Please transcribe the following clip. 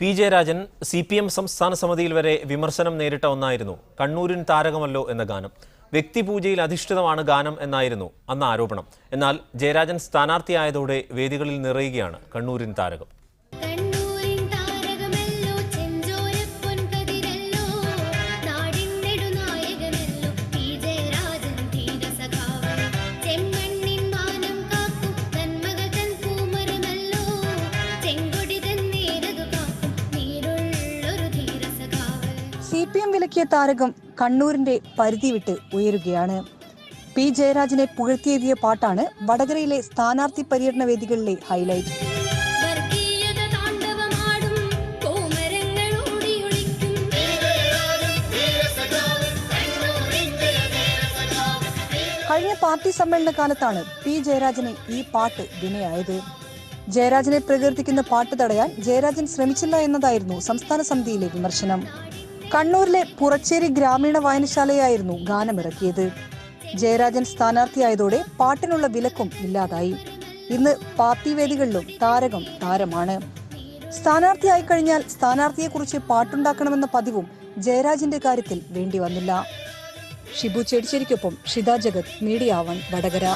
P Jayarajan CPM സംസ്ഥാന സമിതിയിൽ വരെ വിമർശനം നേരിട്ട ഒന്നായിരുന്നു കണ്ണൂരിൻ താരകമല്ലോ എന്ന ഗാനം. വ്യക്തിപൂജയിൽ അധിഷ്ഠിതമാണ് ഗാനം എന്നായിരുന്നു അന്ന് ആരോപണം. എന്നാൽ ജയരാജൻ സ്ഥാനാർത്ഥിയായതോടെ വേദികളിൽ നിറയുകയാണ് കണ്ണൂരിൻ താരകം. CPM വിലക്കിയ താരകം കണ്ണൂരിന്റെ പരിധി വിട്ട് ഉയരുകയാണ്. പി ജയരാജനെ പുകഴ്ത്തിയെഴുതിയ പാട്ടാണ് വടകരയിലെ സ്ഥാനാർത്ഥി പര്യടന വേദികളിലെ ഹൈലൈറ്റ്. കഴിഞ്ഞ പാർട്ടി സമ്മേളന കാലത്താണ് പി ജയരാജന് ഈ പാട്ട് വിനയായത്. ജയരാജനെ പ്രകീർത്തിക്കുന്ന പാട്ട് തടയാൻ ജയരാജൻ ശ്രമിച്ചില്ല എന്നതായിരുന്നു സംസ്ഥാന സമിതിയിലെ വിമർശനം. കണ്ണൂരിലെ പുറച്ചേരി ഗ്രാമീണ വായനശാലയായിരുന്നു ഗാനമിറക്കിയത്. ജയരാജൻ സ്ഥാനാർത്ഥിയായതോടെ പാട്ടിനുള്ള വിലക്കും ഇല്ലാതായി. ഇന്ന് പാർട്ടി വേദികളിലും താരകം താരമാണ്. സ്ഥാനാർത്ഥിയായി കഴിഞ്ഞാൽ സ്ഥാനാർത്ഥിയെക്കുറിച്ച് പാട്ടുണ്ടാക്കണമെന്ന പതിവും ജയരാജന്റെ കാര്യത്തിൽ വേണ്ടി വന്നില്ല. ഷിബു ചെടിച്ചേരിക്കൊപ്പം ഷിത ജഗത്, മീഡിയ 1, വടകര.